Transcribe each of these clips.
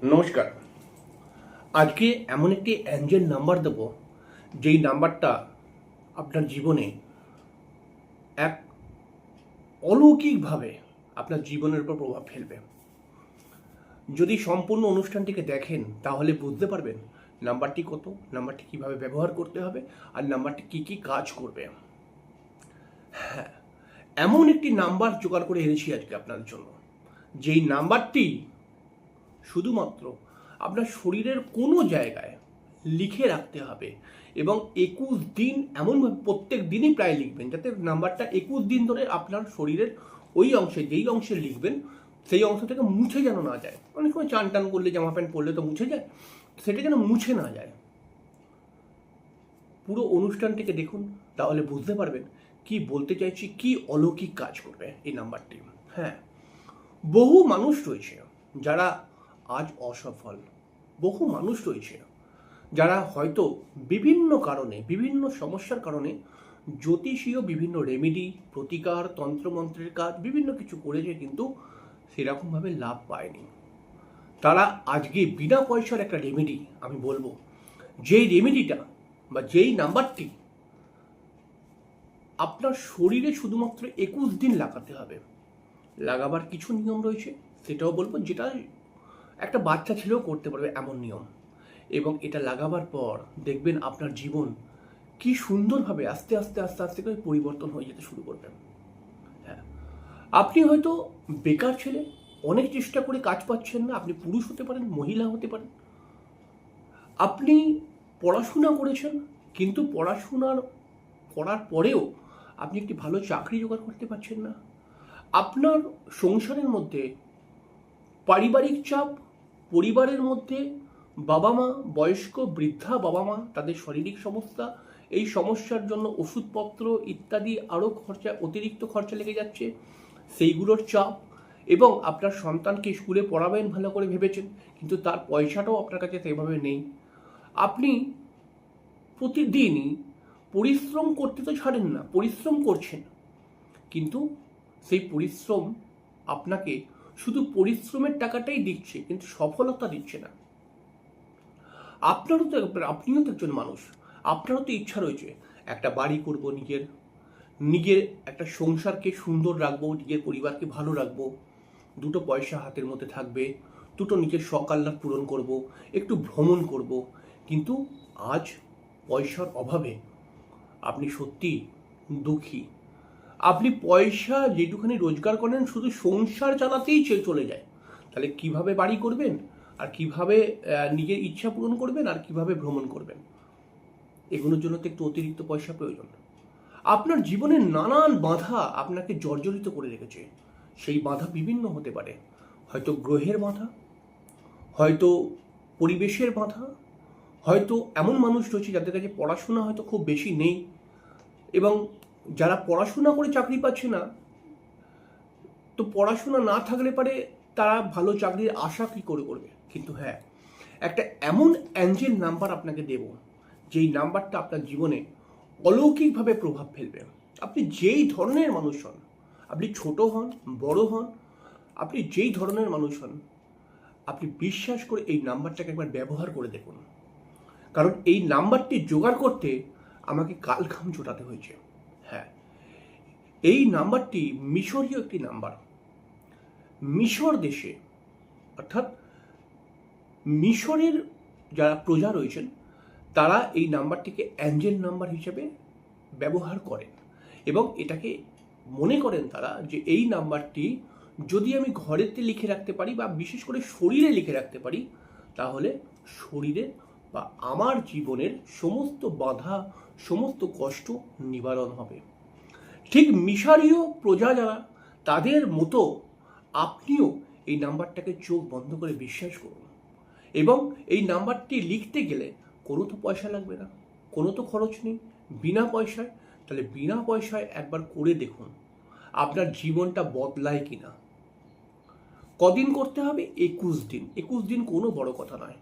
নমস্কার। আজকে এমন একটি অ্যাঞ্জেল নাম্বার দেব, যেই নাম্বারটা আপনার জীবনে এক অলৌকিকভাবে আপনার জীবনের উপর প্রভাব ফেলবে। যদি সম্পূর্ণ অনুষ্ঠানটিকে দেখেন তাহলে বুঝতে পারবেন নাম্বারটি কত, নাম্বারটি কিভাবে ব্যবহার করতে হবে, আর নাম্বারটি কি কি কাজ করবে। হ্যাঁ, এমন একটি নাম্বার জোগাড় করে এনেছি আজকে আপনার জন্য, যেই নাম্বারটি শুধুমাত্র আপনার শরীরের কোনো জায়গায় লিখে রাখতে হবে, এবং 21 দিন এমনভাবে প্রত্যেক দিনই প্রায় লিখবেন যাতে নাম্বারটা 21 দিন ধরে আপনার শরীরের ওই অংশে, যেই অংশে লিখবেন সেই অংশ থেকে মুছে যেন না যায়। অনেক সময় চান টান করলে, জামা প্যান্ট পরলে তো মুছে যায়, সেটা যেন মুছে না যায়। পুরো অনুষ্ঠানটিকে দেখুন, তাহলে বুঝতে পারবেন কি বলতে চাইছি, কি অলৌকিক কাজ করবে এই নাম্বারটি। হ্যাঁ, বহু মানুষ রয়েছে যারা আজ অসফল, বহু মানুষ রয়েছে যারা হয়তো বিভিন্ন কারণে, বিভিন্ন সমস্যার কারণে জ্যোতিষীয় বিভিন্ন রেমেডি, প্রতিকার, তন্ত্রমন্ত্রের কাজ বিভিন্ন কিছু করেছে, কিন্তু সেরকমভাবে লাভ পায়নি। তারা আজকে বিনা পয়সার একটা রেমেডি আমি বলবো, যেই রেমেডিটা বা যেই নাম্বারটি আপনার শরীরে শুধুমাত্র 21 দিন লাগাতে হবে। লাগাবার কিছু নিয়ম রয়েছে, সেটাও বলবো, যেটা একটা বাচ্চা ছেলেও করতে পারবে এমন নিয়ম। এবং এটা লাগাবার পর দেখবেন আপনার জীবন কি সুন্দরভাবে আস্তে আস্তে আস্তে আস্তে করে পরিবর্তন হয়ে যেতে শুরু করবেন। হ্যাঁ, আপনি হয়তো বেকার ছেলে, অনেক চেষ্টা করে কাজ পাচ্ছেন না। আপনি পুরুষ হতে পারেন, মহিলা হতে পারেন। আপনি পড়াশোনা করেছেন, কিন্তু পড়াশোনার করার পরেও আপনি একটি ভালো চাকরি জোগাড় করতে পারছেন না। আপনার সংসারের মধ্যে পারিবারিক চাপ, পরিবারের মধ্যে বাবা মা, বয়স্ক বৃদ্ধা বাবা মা, তাদের শারীরিক সমস্যা, এই সমস্যার জন্য ওষুধপত্র ইত্যাদি আরও খরচা, অতিরিক্ত খরচা লেগে যাচ্ছে, সেইগুলোর চাপ। এবং আপনার সন্তানকে স্কুলে পড়াবেন ভালো করে ভেবেছেন, কিন্তু তার পয়সাটাও আপনার কাছে সেভাবে নেই। আপনি প্রতিদিনই পরিশ্রম করতে তো ছাড়েন না, পরিশ্রম করছেন, কিন্তু সেই পরিশ্রম আপনাকে শুধু পরিশ্রমের টাকাটাই দিচ্ছে, কিন্তু সফলতা দিচ্ছে না। আপনিও তো একজন মানুষ, আপনারও তো ইচ্ছা রয়েছে একটা বাড়ি করব, নিজের নিজের একটা সংসারকে সুন্দর রাখবো, নিজের পরিবারকে ভালো রাখবো, দুটো পয়সা হাতের মধ্যে থাকবে, দুটো নিজের শখ আহ্লাদ পূরণ করব, একটু ভ্রমণ করব। কিন্তু আজ পয়সার অভাবে আপনি সত্যি দুঃখী। আপনি পয়সা যেটুখানি রোজগার করেন শুধু সংসার চালাতেই চলে যায়। তাহলে কিভাবে বাড়ি করবেন, আর কিভাবে নিজের ইচ্ছা পূরণ করবেন, আর কিভাবে ভ্রমণ করবেন? এগুলোর জন্য তো একটু অতিরিক্ত পয়সা প্রয়োজন। আপনার জীবনের নানান বাধা আপনাকে জর্জরিত করে রেখেছে। সেই বাধা বিভিন্ন হতে পারে, হয়তো গ্রহের বাধা, হয়তো পরিবেশের বাধা, হয়তো এমন মানুষ রয়েছে যাদের কাছে পড়াশোনা হয়তো খুব বেশি নেই, এবং যারা পড়াশোনা করে চাকরি পাচ্ছে না, তো পড়াশোনা না থাকলে পারে তারা ভালো চাকরির আশা কী করে করবে। কিন্তু হ্যাঁ, একটা এমন অ্যাঞ্জেল নাম্বার আপনাকে দেব, যেই নাম্বারটা আপনার জীবনে অলৌকিকভাবে প্রভাব ফেলবে। আপনি যেই ধরনের মানুষ হন, আপনি ছোট হন, বড় হন, আপনি যেই ধরনের মানুষ হন, আপনি বিশ্বাস করে এই নাম্বারটাকে একবার ব্যবহার করে দেখুন। কারণ এই নাম্বারটি জোগাড় করতে আমাকে কালঘাম জোটাতে হয়েছে। হ্যাঁ, এই নাম্বারটি মিশরীয় একটি নাম্বার। মিশর দেশে, অর্থাৎ মিশরের যারা প্রজা রয়েছেন, তারা এই নাম্বারটিকে অ্যাঞ্জেল নাম্বার হিসেবে ব্যবহার করেন, এবং এটাকে মনে করেন তারা যে এই নাম্বারটি যদি আমি ঘরেতে লিখে রাখতে পারি, বা বিশেষ করে শরীরে লিখে রাখতে পারি, তাহলে শরীরের বা আমার জীবনের সমস্ত বাধা, সমস্ত কষ্ট নিবারণ হবে। ঠিক মিশরীয় প্রজা যারা, তাদের মতো আপনিও এই নাম্বারটাকে চোখ বন্ধ করে বিশ্বাস করুন। এবং এই নাম্বারটি লিখতে গেলে কোনো তো পয়সা লাগবে না, কোনো তো খরচ নেই, বিনা পয়সায়। তাহলে বিনা পয়সায় একবার করে দেখুন আপনার জীবনটা বদলায় কিনা। কদিন করতে হবে? 21 দিন। 21 দিন কোনো বড় কথা নয়।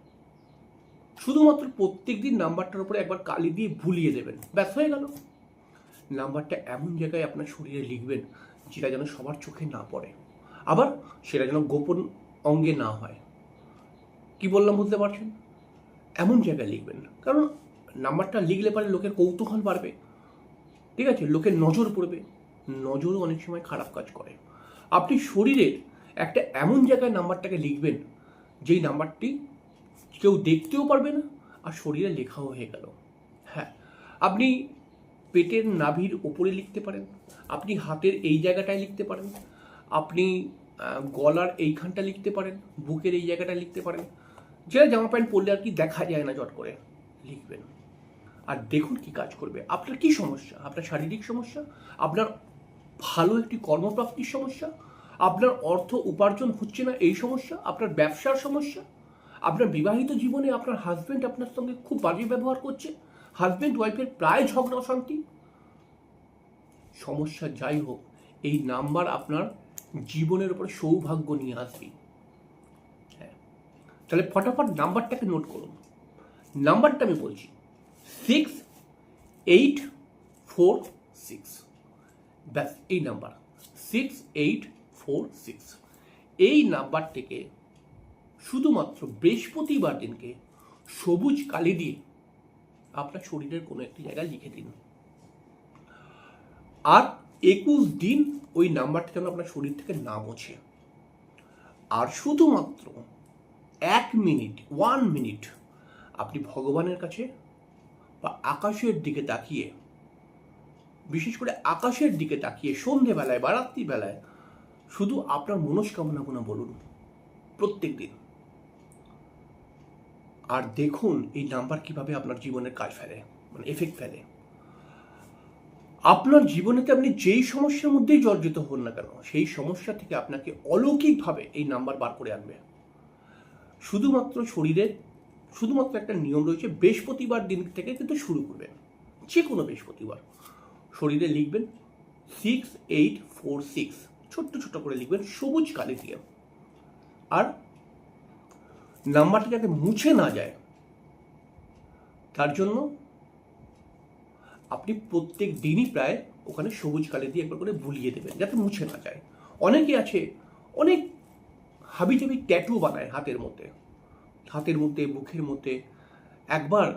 শুধুমাত্র প্রত্যেক দিন নাম্বারটার উপরে একবার কালি দিয়ে ভুলিয়ে দেবেন, ব্যাস হয়ে গেল। নাম্বারটা এমন জায়গায় আপনার শরীরে লিখবেন যেটা যেন সবার চোখে না পড়ে, আবার সেটা যেন গোপন অঙ্গে না হয়। কি বললাম বুঝতে পারছেন? এমন জায়গায় লিখবেন, কারণ নাম্বারটা লিখলে পারে লোকের কৌতূহল বাড়বে, ঠিক আছে, লোকের নজর পড়বে। নজরও অনেক সময় খারাপ কাজ করে। আপনি শরীরের একটা এমন জায়গায় নাম্বারটাকে লিখবেন যেই নাম্বারটি কেউ দেখতেও পারবে না আর শরীরে লেখাও হয়ে গেল। হ্যাঁ, আপনি পেটের নাভির ওপরে লিখতে পারেন, আপনি হাতের এই জায়গাটায় লিখতে পারেন, আপনি গলার এইখানটা লিখতে পারেন, বুকের এই জায়গাটা লিখতে পারেন, যেটা জামা প্যান্ট পরলে আর কি দেখা যায় না চট করে, লিখবেন। আর দেখুন কি কাজ করবে। আপনার কি সমস্যা? আপনার শারীরিক সমস্যা, আপনার ভালো একটি কর্মপ্রাপ্তির সমস্যা, আপনার অর্থ উপার্জন হচ্ছে না এই সমস্যা, আপনার ব্যবসার সমস্যা, আপনার বিবাহিত জীবনে আপনার হাজব্যান্ড আপনার সঙ্গে খুব বাজে ব্যবহার করছে, হাজব্যান্ড ওয়াইফের প্রায় ঝগড়া অশান্তি, সমস্যা যাই হোক, এই নাম্বার আপনার জীবনের উপরে সৌভাগ্য নিয়ে আসবে। হ্যাঁ, তাহলে ফটাফট নাম্বারটাকে নোট করুন। নাম্বারটা আমি বলছি 6846। ব্যাস, এই নাম্বার 6846। এই নাম্বার থেকে শুধুমাত্র বৃহস্পতিবার দিনকে সবুজ কালি দিয়ে আপনার শরীরের কোনো একটি জায়গায় লিখে দিন। আর 21 দিন ওই নাম্বারটা যেন আপনার শরীর থেকে না মোছে। আর শুধুমাত্র 1 মিনিট আপনি ভগবানের কাছে বা আকাশের দিকে তাকিয়ে, বিশেষ করে আকাশের দিকে তাকিয়ে সন্ধেবেলায় বা রাত্রিবেলায় শুধু আপনার মনস্কামনাগুলো বলুন প্রত্যেক দিন। আর দেখুন এই নাম্বার কিভাবে আপনার জীবনের কাজ ফেলে, মানে এফেক্ট ফেলে। আপনার জীবনেতে আপনি যেই সমস্যার মধ্যেই জর্জরিত হন না কেন, সেই সমস্যা থেকে আপনাকে অলৌকিকভাবে এই নাম্বার বার করে আনবে। শুধুমাত্র শরীরের শুধুমাত্র একটা নিয়ম রয়েছে, বৃহস্পতিবার দিন থেকে কিন্তু শুরু করবেন, যে কোনো বৃহস্পতিবার শরীরে লিখবেন 6846, ছোট্ট ছোট্ট করে লিখবেন সবুজ কালি দিয়ে। আর নাম্বারটা যাতে মুছে না যায় তার জন্য আপনি প্রত্যেক দিনই প্রায় ওখানে সবুজ কালি দিয়ে একবার করে বুলিয়ে দেবেন যাতে মুছে না যায়। অনেকে আছে অনেক হাবিজাবি ট্যাটু বানায় হাতের মধ্যে, মুখের মধ্যে। একবার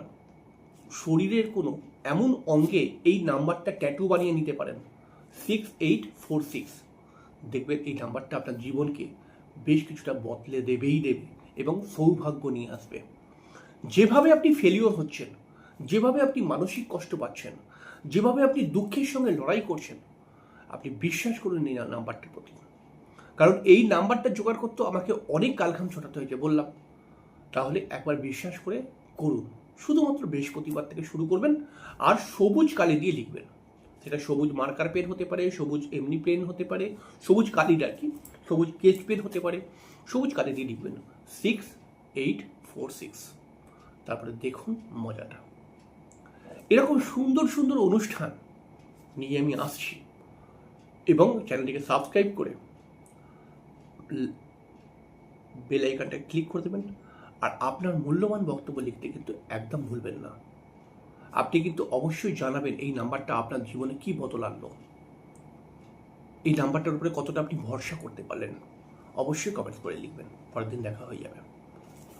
শরীরের কোনো এমন অঙ্গে এই নাম্বারটা ট্যাটু বানিয়ে নিতে পারেন 6846। দেখবেন এই নাম্বারটা আপনার জীবনকে বেশ কিছুটা বদলে দেবে এবং সৌভাগ্য নিয়ে আসবে। যেভাবে আপনি ফেলিওর হচ্ছেন, যেভাবে আপনি মানসিক কষ্ট পাচ্ছেন, যেভাবে আপনি দুঃখের সঙ্গে লড়াই করছেন, আপনি বিশ্বাস করুন এই নাম্বারটার প্রতি। কারণ এই নাম্বারটা জোগাড় করতে আমাকে অনেক কালঘাম ছোটাতে হয়েছে বললাম। তাহলে একবার বিশ্বাস করে করুন। শুধুমাত্র বৃহস্পতিবার থেকে শুরু করবেন আর সবুজ কালি দিয়ে লিখবেন। সেটা সবুজ মার্কার পেন হতে পারে, সবুজ এমনি পেন হতে পারে, সবুজ কালির আর কি, সবুজ স্কেচ পেন হতে পারে, সবুজ কালি দিয়ে লিখবেন 6846। তারপরে দেখুন মজাটা। এরকম সুন্দর সুন্দর অনুষ্ঠান নিয়ে আমি আসছি, এবং চ্যানেলটিকে সাবস্ক্রাইব করে বেল আইকনটা ক্লিক করে দেবেন। আর আপনার মূল্যবান বক্তব্য লিখতে কিন্তু একদম ভুলবেন না। আপনি কিন্তু অবশ্যই জানাবেন এই নাম্বারটা আপনার জীবনে কি বদল আনলো, এই নাম্বারটার উপরে কতটা আপনি ভরসা করতে পারলেন। অবশ্যই কমেন্টস করে লিখবেন। পরের দিন দেখা হয়ে যাবে।